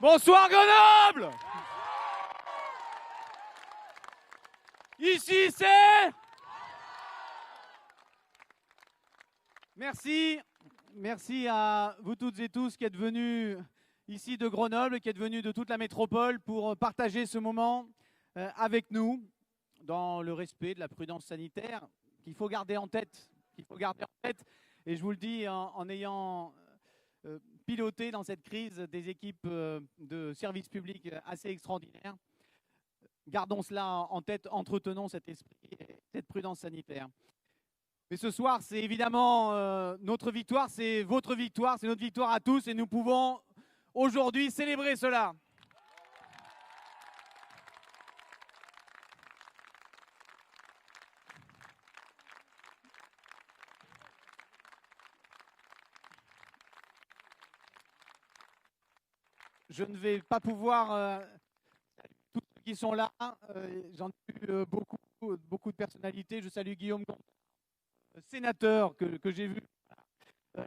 Bonsoir Grenoble. Ici c'est... Merci à vous toutes et tous qui êtes venus ici de Grenoble, qui êtes venus de toute la métropole pour partager ce moment avec nous dans le respect de la prudence sanitaire qu'il faut garder en tête. Et je vous le dis en ayant piloté dans cette crise des équipes de services publics assez extraordinaires. Gardons cela en tête, entretenons cet esprit et cette prudence sanitaire. Mais ce soir, c'est évidemment notre victoire, c'est votre victoire, c'est notre victoire à tous et nous pouvons aujourd'hui célébrer cela. Je ne vais pas pouvoir... tous ceux qui sont là, j'en ai vu beaucoup de personnalités. Je salue Guillaume, sénateur que j'ai vu,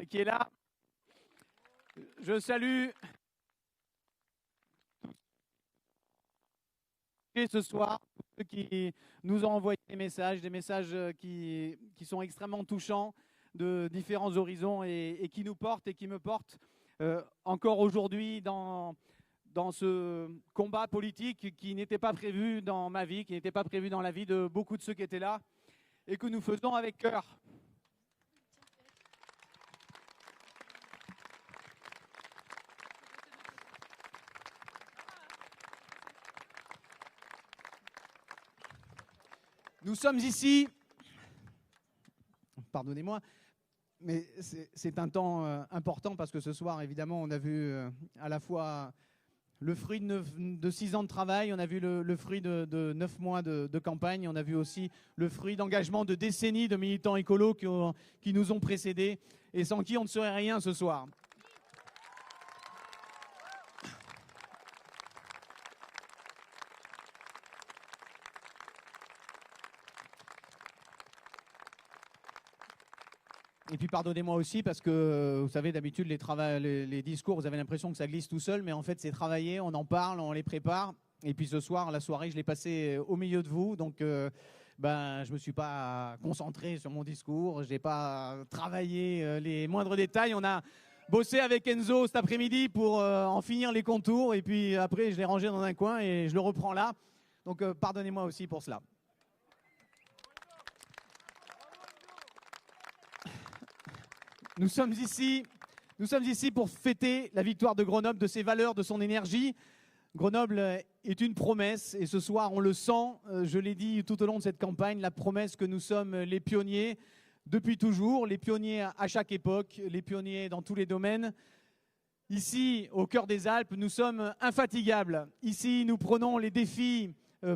qui est là. Je salue ce soir ceux qui nous ont envoyé des messages qui sont extrêmement touchants de différents horizons et qui nous portent et qui me portent encore aujourd'hui dans ce combat politique qui n'était pas prévu dans ma vie, qui n'était pas prévu dans la vie de beaucoup de ceux qui étaient là et que nous faisons avec cœur. Nous sommes ici, pardonnez-moi, mais c'est un temps important parce que ce soir, évidemment, on a vu à la fois le fruit de 6 ans de travail, on a vu le fruit de 9 mois de campagne, on a vu aussi le fruit d'engagement de décennies de militants écolos qui nous ont précédés et sans qui on ne serait rien ce soir. Et puis pardonnez-moi aussi parce que vous savez d'habitude les discours vous avez l'impression que ça glisse tout seul mais en fait c'est travaillé, on en parle, on les prépare et puis ce soir la soirée je l'ai passée au milieu de vous donc je me suis pas concentré sur mon discours, j'ai pas travaillé les moindres détails, on a bossé avec Enzo cet après-midi pour en finir les contours et puis après je l'ai rangé dans un coin et je le reprends là donc pardonnez-moi aussi pour cela. Nous sommes ici pour fêter la victoire de Grenoble, de ses valeurs, de son énergie. Grenoble est une promesse et ce soir on le sent, je l'ai dit tout au long de cette campagne, la promesse que nous sommes les pionniers depuis toujours, les pionniers à chaque époque, les pionniers dans tous les domaines. Ici, au cœur des Alpes, nous sommes infatigables. Ici, nous prenons les défis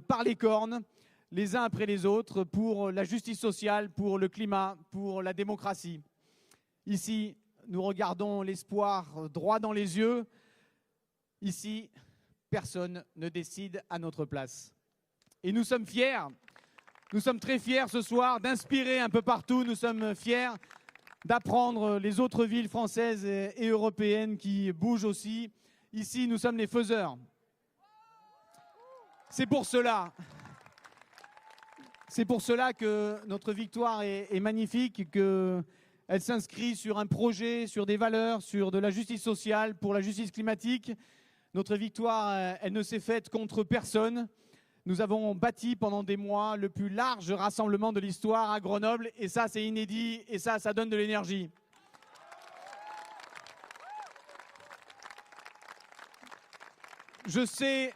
par les cornes, les uns après les autres, pour la justice sociale, pour le climat, pour la démocratie. Ici, nous regardons l'espoir droit dans les yeux. Ici, personne ne décide à notre place. Et nous sommes fiers, nous sommes très fiers ce soir d'inspirer un peu partout. Nous sommes fiers d'apprendre les autres villes françaises et européennes qui bougent aussi. Ici, nous sommes les faiseurs. C'est pour cela que notre victoire est magnifique, elle s'inscrit sur un projet, sur des valeurs, sur de la justice sociale, pour la justice climatique. Notre victoire, elle ne s'est faite contre personne. Nous avons bâti pendant des mois le plus large rassemblement de l'histoire à Grenoble et ça, c'est inédit et ça donne de l'énergie. Je sais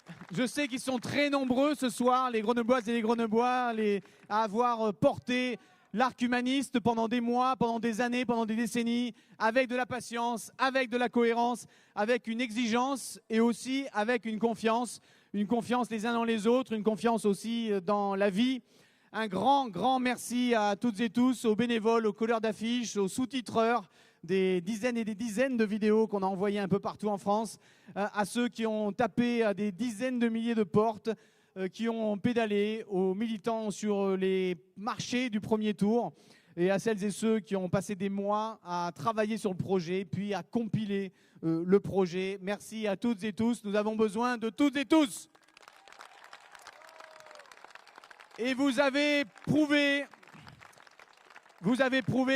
qu'ils sont très nombreux ce soir, les Grenobloises et les Grenoblois, à avoir porté l'arc humaniste pendant des mois, pendant des années, pendant des décennies, avec de la patience, avec de la cohérence, avec une exigence et aussi avec une confiance les uns dans les autres, une confiance aussi dans la vie. Un grand merci à toutes et tous, aux bénévoles, aux colleurs d'affiches, aux sous-titreurs, des dizaines et des dizaines de vidéos qu'on a envoyées un peu partout en France, à ceux qui ont tapé à des dizaines de milliers de portes, qui ont pédalé, aux militants sur les marchés du premier tour, et à celles et ceux qui ont passé des mois à travailler sur le projet, puis à compiler le projet. Merci à toutes et tous. Nous avons besoin de toutes et tous. Et vous avez prouvé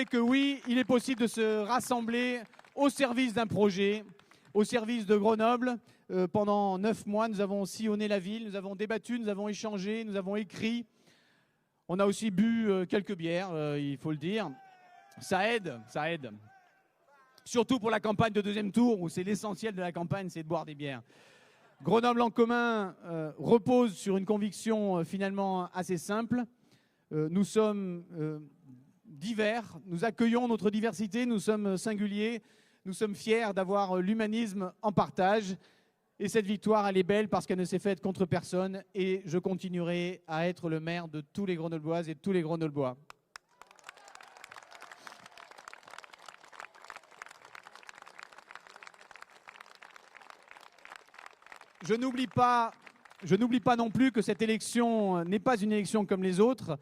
que oui, il est possible de se rassembler au service d'un projet, au service de Grenoble. Pendant 9 mois, nous avons sillonné la ville, nous avons débattu, nous avons échangé, nous avons écrit. On a aussi bu quelques bières, il faut le dire. Ça aide, ça aide. Surtout pour la campagne de deuxième tour, où c'est l'essentiel de la campagne, c'est de boire des bières. Grenoble en commun repose sur une conviction finalement assez simple. Nous sommes divers, nous accueillons notre diversité, nous sommes singuliers, nous sommes fiers d'avoir l'humanisme en partage. Et cette victoire, elle est belle parce qu'elle ne s'est faite contre personne. Et je continuerai à être le maire de tous les Grenobloises et de tous les Grenoblois. Je n'oublie pas non plus que cette élection n'est pas une élection comme les autres.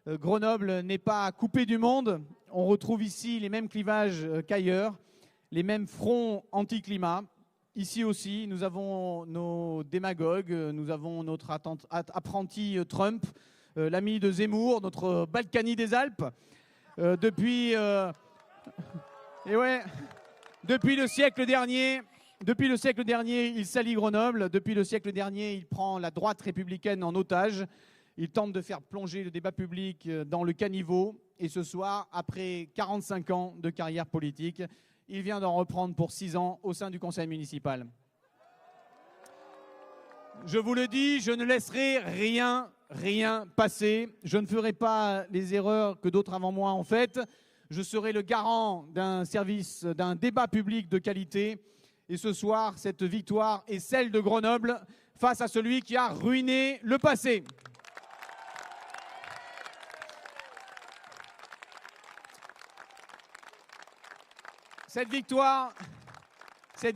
Grenoble n'est pas coupée du monde. On retrouve ici les mêmes clivages qu'ailleurs, les mêmes fronts anti-climat. Ici aussi, nous avons nos démagogues, nous avons notre apprenti Trump, l'ami de Zemmour, notre Balkany des Alpes. Depuis le siècle dernier, il salit Grenoble. Depuis le siècle dernier, il prend la droite républicaine en otage. Il tente de faire plonger le débat public dans le caniveau. Et ce soir, après 45 ans de carrière politique, il vient d'en reprendre pour 6 ans au sein du conseil municipal. Je vous le dis, je ne laisserai rien passer. Je ne ferai pas les erreurs que d'autres avant moi ont faites. Je serai le garant d'un débat public de qualité. Et ce soir, cette victoire est celle de Grenoble face à celui qui a ruiné le passé. Cette victoire, c'est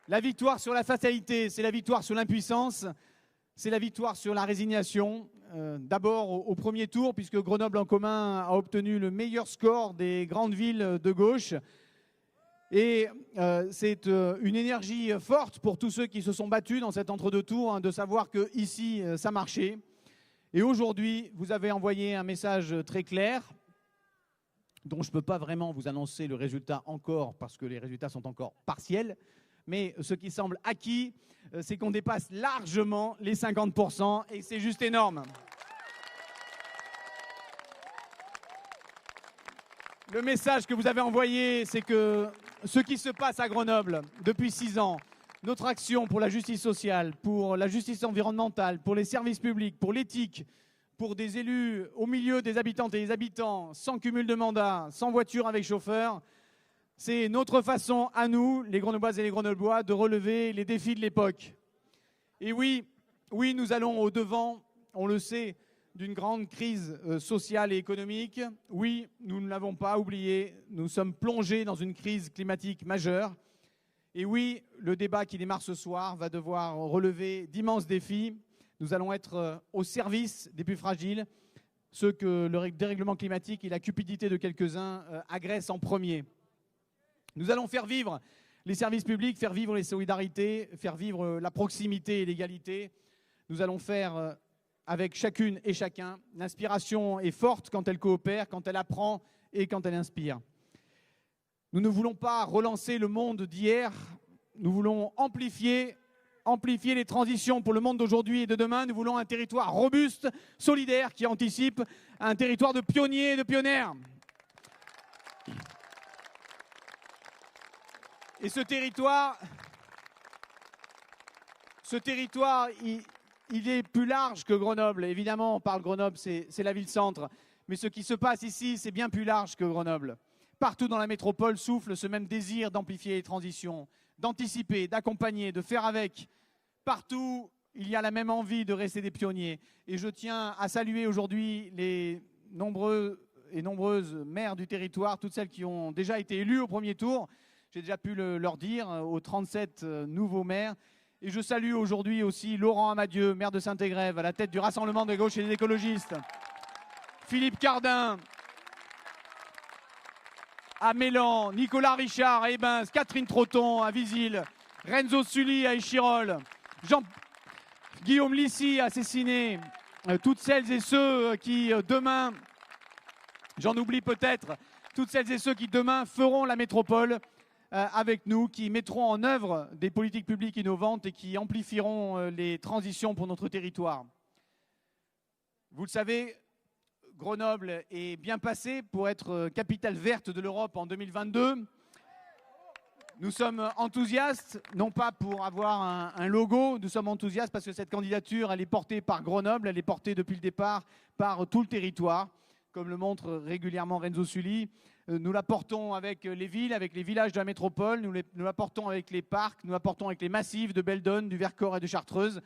la victoire sur la fatalité, c'est la victoire sur l'impuissance, c'est la victoire sur la résignation. D'abord au premier tour, puisque Grenoble en commun a obtenu le meilleur score des grandes villes de gauche. Et c'est une énergie forte pour tous ceux qui se sont battus dans cet entre-deux tours, de savoir qu'ici, ça marchait. Et aujourd'hui, vous avez envoyé un message très clair, dont je ne peux pas vraiment vous annoncer le résultat encore, parce que les résultats sont encore partiels. Mais ce qui semble acquis, c'est qu'on dépasse largement les 50%, et c'est juste énorme. Le message que vous avez envoyé, c'est que ce qui se passe à Grenoble depuis 6 ans, notre action pour la justice sociale, pour la justice environnementale, pour les services publics, pour l'éthique, pour des élus au milieu des habitantes et des habitants, sans cumul de mandat, sans voiture avec chauffeur, c'est notre façon à nous, les Grenobloises et les Grenoblois, de relever les défis de l'époque. Et oui, nous allons au-devant, on le sait, d'une grande crise sociale et économique. Oui, nous ne l'avons pas oublié, nous sommes plongés dans une crise climatique majeure. Et oui, le débat qui démarre ce soir va devoir relever d'immenses défis. Nous allons être au service des plus fragiles, ceux que le dérèglement climatique et la cupidité de quelques-uns agressent en premier. Nous allons faire vivre les services publics, faire vivre les solidarités, faire vivre la proximité et l'égalité. Nous allons faire avec chacune et chacun. L'inspiration est forte quand elle coopère, quand elle apprend et quand elle inspire. Nous ne voulons pas relancer le monde d'hier, nous voulons amplifier les transitions pour le monde d'aujourd'hui et de demain. Nous voulons un territoire robuste, solidaire, qui anticipe, un territoire de pionniers et de pionnières. Et ce territoire, il est plus large que Grenoble. Évidemment, on parle Grenoble, c'est la ville-centre. Mais ce qui se passe ici, c'est bien plus large que Grenoble. Partout dans la métropole souffle ce même désir d'amplifier les transitions, d'anticiper, d'accompagner, de faire avec. Partout, il y a la même envie de rester des pionniers. Et je tiens à saluer aujourd'hui les nombreux et nombreuses maires du territoire, toutes celles qui ont déjà été élues au premier tour. J'ai déjà pu leur dire aux 37 nouveaux maires. Et je salue aujourd'hui aussi Laurent Amadieu, maire de Saint-Égrève, à la tête du Rassemblement de gauche et des écologistes. Philippe Cardin, à Mélan, Nicolas Richard à Ebens, Catherine Trotton à Visil, Renzo Sully à Échirolles, Guillaume Lissy à Cessiné, toutes celles et ceux qui demain, j'en oublie peut-être, toutes celles et ceux qui demain feront la métropole avec nous, qui mettront en œuvre des politiques publiques innovantes et qui amplifieront les transitions pour notre territoire. Vous le savez, Grenoble est bien placé pour être capitale verte de l'Europe en 2022. Nous sommes enthousiastes, non pas pour avoir un logo, nous sommes enthousiastes parce que cette candidature, elle est portée par Grenoble, elle est portée depuis le départ par tout le territoire, comme le montre régulièrement Renzo Sully. Nous la portons avec les villes, avec les villages de la métropole, nous la portons avec les parcs, nous la portons avec les massifs de Beldon, du Vercors et de Chartreuse.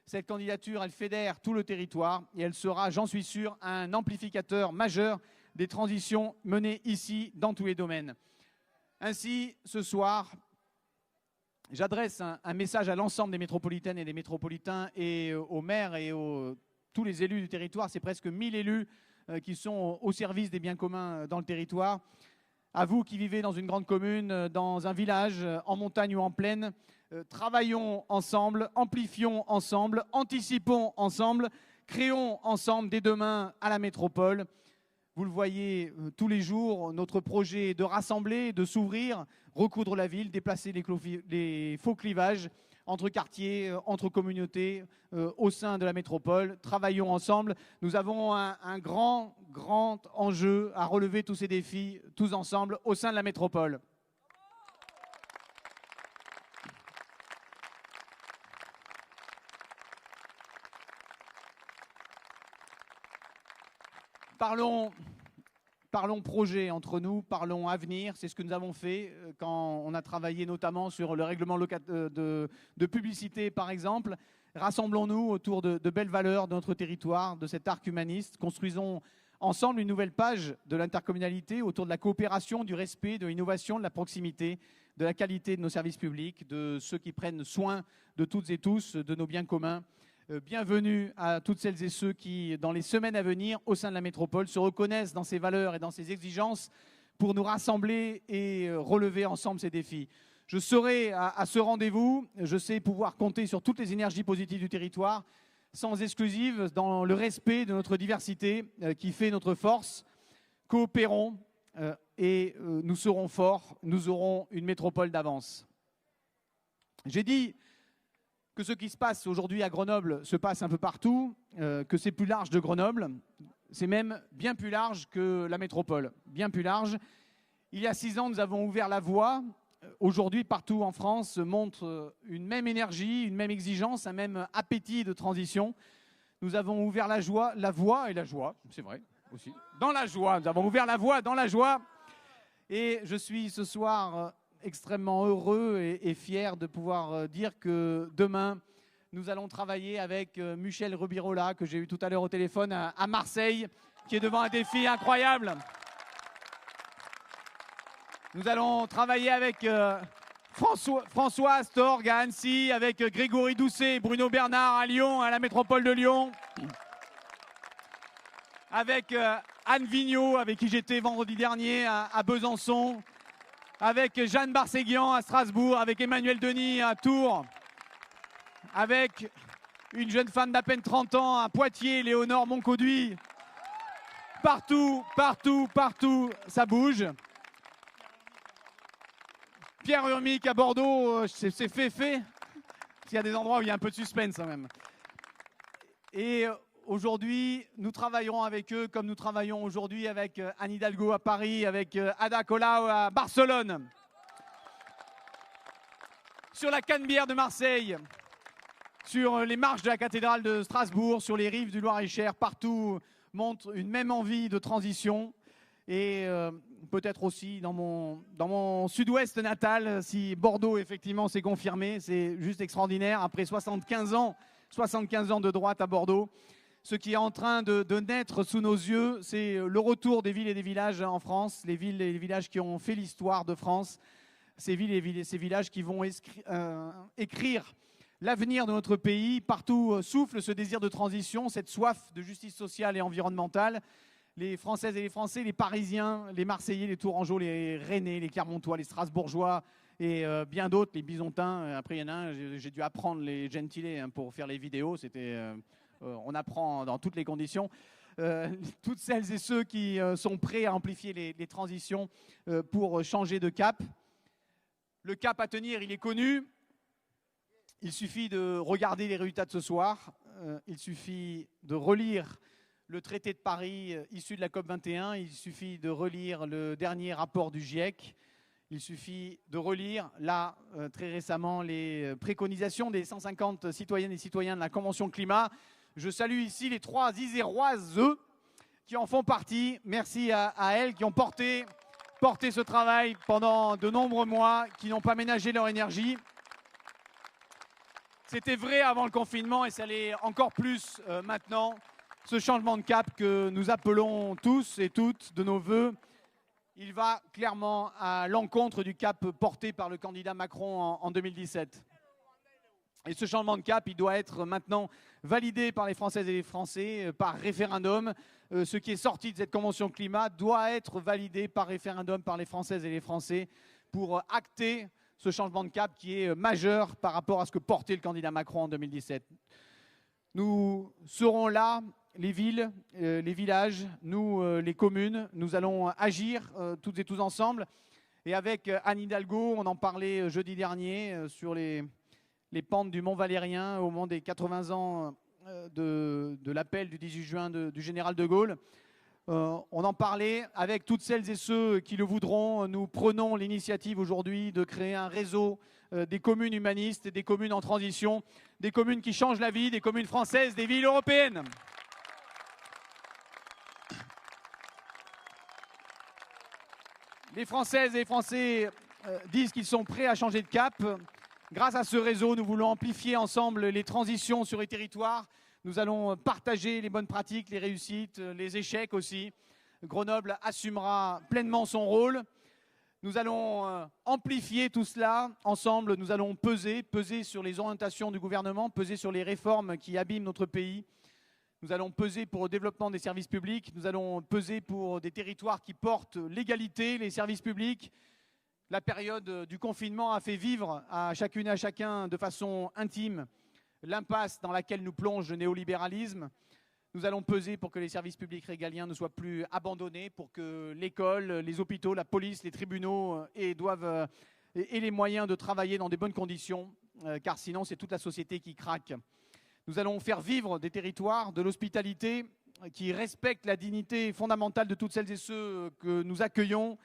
Cette candidature, elle fédère tout le territoire et elle sera, j'en suis sûr, un amplificateur majeur des transitions menées ici dans tous les domaines. Ainsi, ce soir, j'adresse un message à l'ensemble des métropolitaines et des métropolitains et aux maires et tous les élus du territoire. C'est presque 1000 élus qui sont au service des biens communs dans le territoire. À vous qui vivez dans une grande commune, dans un village, en montagne ou en plaine, travaillons ensemble, amplifions ensemble, anticipons ensemble, créons ensemble dès demain à la métropole. Vous le voyez tous les jours, notre projet est de rassembler, de s'ouvrir, recoudre la ville, déplacer les faux clivages entre quartiers, entre communautés, au sein de la métropole. Travaillons ensemble. Nous avons un grand enjeu à relever tous ces défis, tous ensemble, au sein de la métropole. Parlons projet entre nous, parlons avenir. C'est ce que nous avons fait quand on a travaillé notamment sur le règlement de publicité, par exemple. Rassemblons-nous autour de belles valeurs de notre territoire, de cet arc humaniste. Construisons ensemble une nouvelle page de l'intercommunalité autour de la coopération, du respect, de l'innovation, de la proximité, de la qualité de nos services publics, de ceux qui prennent soin de toutes et tous, de nos biens communs. Bienvenue à toutes celles et ceux qui, dans les semaines à venir, au sein de la métropole, se reconnaissent dans ces valeurs et dans ces exigences pour nous rassembler et relever ensemble ces défis. Je serai à ce rendez-vous. Je sais pouvoir compter sur toutes les énergies positives du territoire, sans exclusive, dans le respect de notre diversité qui fait notre force. Coopérons et nous serons forts. Nous aurons une métropole d'avance. J'ai dit que ce qui se passe aujourd'hui à Grenoble se passe un peu partout, que c'est plus large de Grenoble, c'est même bien plus large que la métropole, bien plus large. Il y a 6 ans, nous avons ouvert la voie. Aujourd'hui, partout en France, montre une même énergie, une même exigence, un même appétit de transition. Nous avons ouvert la voie et la joie, c'est vrai aussi, dans la joie. Nous avons ouvert la voie dans la joie. Et je suis ce soir extrêmement heureux et fier de pouvoir dire que demain, nous allons travailler avec Michel Rubirola, que j'ai eu tout à l'heure au téléphone à Marseille, qui est devant un défi incroyable. Nous allons travailler avec François Astorg à Annecy, avec Grégory Doucet et Bruno Bernard à Lyon, à la métropole de Lyon, avec Anne Vigneault, avec qui j'étais vendredi dernier à Besançon, avec Jeanne Barséguian à Strasbourg, avec Emmanuel Denis à Tours, avec une jeune femme d'à peine 30 ans à Poitiers, Léonore Moncauduit. Partout, ça bouge. Pierre Urmic à Bordeaux, c'est fait. Il y a des endroits où il y a un peu de suspense quand même. Et aujourd'hui, nous travaillerons avec eux comme nous travaillons aujourd'hui avec Anne Hidalgo à Paris, avec Ada Colau à Barcelone, sur la Canebière de Marseille, sur les marches de la cathédrale de Strasbourg, sur les rives du Loir-et-Cher, partout montre une même envie de transition. Et peut-être aussi dans mon sud-ouest natal, si Bordeaux effectivement s'est confirmé, c'est juste extraordinaire. Après 75 ans de droite à Bordeaux, ce qui est en train de naître sous nos yeux, c'est le retour des villes et des villages en France, les villes et les villages qui ont fait l'histoire de France, ces villes et ces villages qui vont écrire l'avenir de notre pays. Partout souffle ce désir de transition, cette soif de justice sociale et environnementale. les Françaises et les Français, les Parisiens, les Marseillais, les Tourangeaux, les Rennais, les Clermontois, les Strasbourgeois et bien d'autres, les Bisontins. Après, il y en a un, j'ai dû apprendre les Gentilés pour faire les vidéos. On apprend dans toutes les conditions. Toutes celles et ceux qui sont prêts à amplifier les transitions pour changer de cap. Le cap à tenir, il est connu. Il suffit de regarder les résultats de ce soir. Il suffit de relire le traité de Paris issu de la COP21. Il suffit de relire le dernier rapport du GIEC. Il suffit de relire, là, très récemment, les préconisations des 150 citoyennes et citoyens de la Convention climat. Je salue ici les 3 Iséroises qui en font partie. Merci à elles qui ont porté ce travail pendant de nombreux mois, qui n'ont pas ménagé leur énergie. C'était vrai avant le confinement et ça l'est encore plus maintenant. Ce changement de cap que nous appelons tous et toutes de nos vœux, il va clairement à l'encontre du cap porté par le candidat Macron en 2017. Et ce changement de cap, il doit être maintenant validé par les Françaises et les Français par référendum. Ce qui est sorti de cette convention climat doit être validé par référendum par les Françaises et les Français pour acter ce changement de cap qui est majeur par rapport à ce que portait le candidat Macron en 2017. Nous serons là, les villes, les villages, nous, les communes. Nous allons agir toutes et tous ensemble. Et avec Anne Hidalgo, on en parlait jeudi dernier sur les pentes du Mont Valérien au moment des 80 ans de l'appel du 18 juin du général de Gaulle. On en parlait avec toutes celles et ceux qui le voudront. Nous prenons l'initiative aujourd'hui de créer un réseau des communes humanistes et des communes en transition, des communes qui changent la vie, des communes françaises, des villes européennes. Les Françaises et les Français disent qu'ils sont prêts à changer de cap. Grâce à ce réseau, nous voulons amplifier ensemble les transitions sur les territoires. Nous allons partager les bonnes pratiques, les réussites, les échecs aussi. Grenoble assumera pleinement son rôle. Nous allons amplifier tout cela ensemble. Nous allons peser sur les orientations du gouvernement, peser sur les réformes qui abîment notre pays. Nous allons peser pour le développement des services publics. Nous allons peser pour des territoires qui portent l'égalité, les services publics. La période du confinement a fait vivre à chacune et à chacun de façon intime l'impasse dans laquelle nous plonge le néolibéralisme. Nous allons peser pour que les services publics régaliens ne soient plus abandonnés, pour que l'école, les hôpitaux, la police, les tribunaux aient les moyens de travailler dans des bonnes conditions, car sinon c'est toute la société qui craque. Nous allons faire vivre des territoires, de l'hospitalité, qui respectent la dignité fondamentale de toutes celles et ceux que nous accueillons.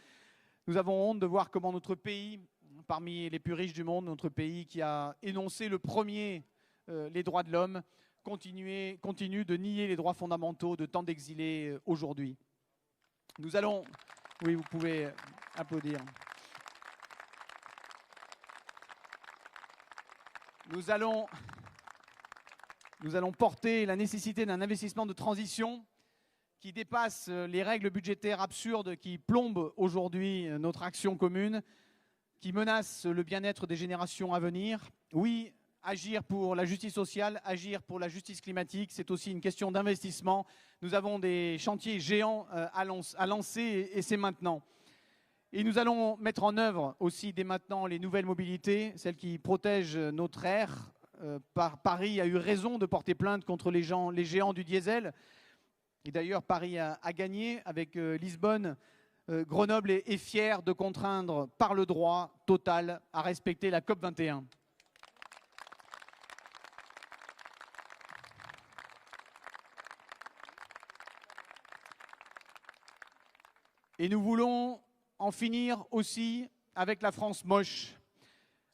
Nous avons honte de voir comment notre pays, parmi les plus riches du monde, notre pays qui a énoncé le premier les droits de l'homme, continue de nier les droits fondamentaux de tant d'exilés aujourd'hui. Nous allons... Oui, vous pouvez applaudir. Nous allons porter la nécessité d'un investissement de transition qui dépasse les règles budgétaires absurdes qui plombent aujourd'hui notre action commune, qui menacent le bien-être des générations à venir. Oui, agir pour la justice sociale, agir pour la justice climatique, c'est aussi une question d'investissement. Nous avons des chantiers géants à lancer et c'est maintenant. Et nous allons mettre en œuvre aussi dès maintenant les nouvelles mobilités, celles qui protègent notre air. Paris a eu raison de porter plainte contre les géants du diesel. Et d'ailleurs, Paris a gagné avec Lisbonne. Grenoble est fier de contraindre par le droit Total à respecter la COP21. Et nous voulons en finir aussi avec la France moche,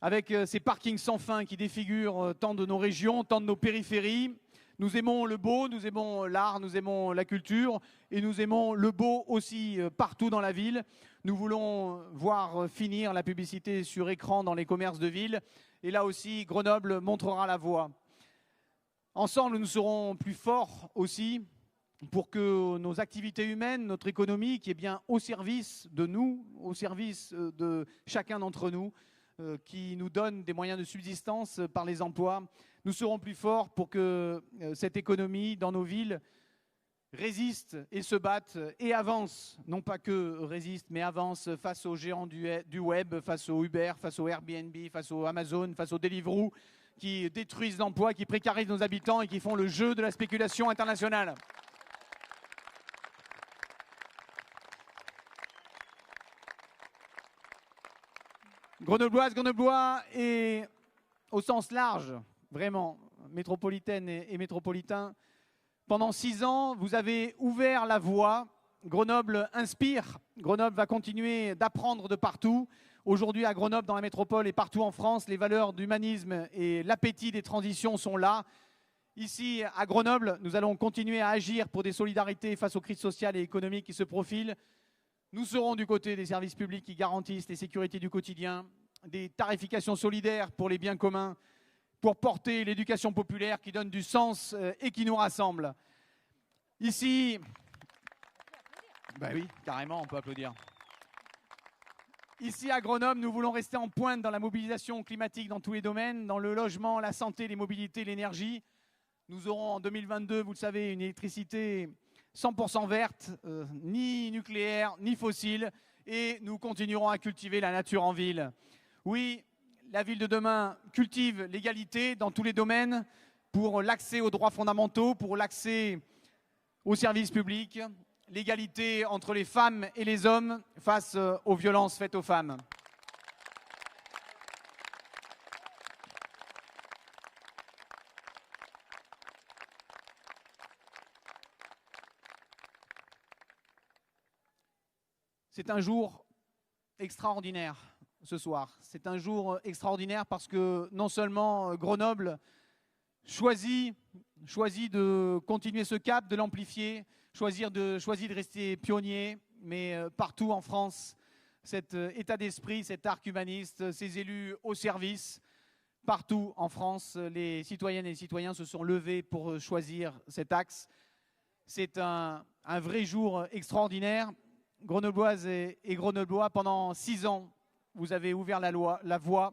avec ces parkings sans fin qui défigurent tant de nos régions, tant de nos périphéries. Nous aimons le beau, nous aimons l'art, nous aimons la culture et nous aimons le beau aussi partout dans la ville. Nous voulons voir finir la publicité sur écran dans les commerces de ville. Et là aussi, Grenoble montrera la voie. Ensemble, nous serons plus forts aussi pour que nos activités humaines, notre économie, qui est bien au service de nous, au service de chacun d'entre nous, qui nous donne des moyens de subsistance par les emplois, nous serons plus forts pour que cette économie dans nos villes résistent et se battent et avancent, non pas que résistent, mais avancent face aux géants du web, face au Uber, face au Airbnb, face au Amazon, face au Deliveroo, qui détruisent l'emploi, qui précarisent nos habitants et qui font le jeu de la spéculation internationale. Grenobloise, Grenoblois et au sens large, vraiment, métropolitaine et métropolitain. Pendant 6 ans, vous avez ouvert la voie. Grenoble inspire. Grenoble va continuer d'apprendre de partout. Aujourd'hui, à Grenoble, dans la métropole et partout en France, les valeurs d'humanisme et l'appétit des transitions sont là. Ici, à Grenoble, nous allons continuer à agir pour des solidarités face aux crises sociales et économiques qui se profilent. Nous serons du côté des services publics qui garantissent les sécurités du quotidien, des tarifications solidaires pour les biens communs, pour porter l'éducation populaire qui donne du sens et qui nous rassemble. Ici, ben oui, carrément, on peut applaudir. Ici à Grenoble, nous voulons rester en pointe dans la mobilisation climatique dans tous les domaines, dans le logement, la santé, les mobilités, l'énergie. Nous aurons en 2022, vous le savez, une électricité 100% verte, ni nucléaire, ni fossile, et nous continuerons à cultiver la nature en ville. Oui, la ville de demain cultive l'égalité dans tous les domaines pour l'accès aux droits fondamentaux, pour l'accès aux services publics, l'égalité entre les femmes et les hommes face aux violences faites aux femmes. C'est un jour extraordinaire ce soir. C'est un jour extraordinaire parce que non seulement Grenoble choisit de continuer ce cap, de l'amplifier, choisit de rester pionnier, mais partout en France, cet état d'esprit, cet arc humaniste, ces élus au service, partout en France, les citoyennes et les citoyens se sont levés pour choisir cet axe. C'est un vrai jour extraordinaire. Grenobloises et Grenoblois, pendant 6 ans, vous avez ouvert la voie.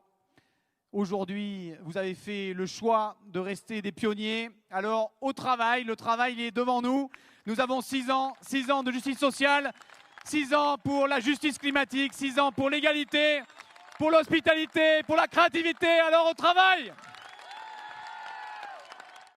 Aujourd'hui, vous avez fait le choix de rester des pionniers. Alors, au travail, le travail il est devant nous. Nous avons 6 ans de justice sociale, 6 ans pour la justice climatique, 6 ans pour l'égalité, pour l'hospitalité, pour la créativité. Alors, au travail!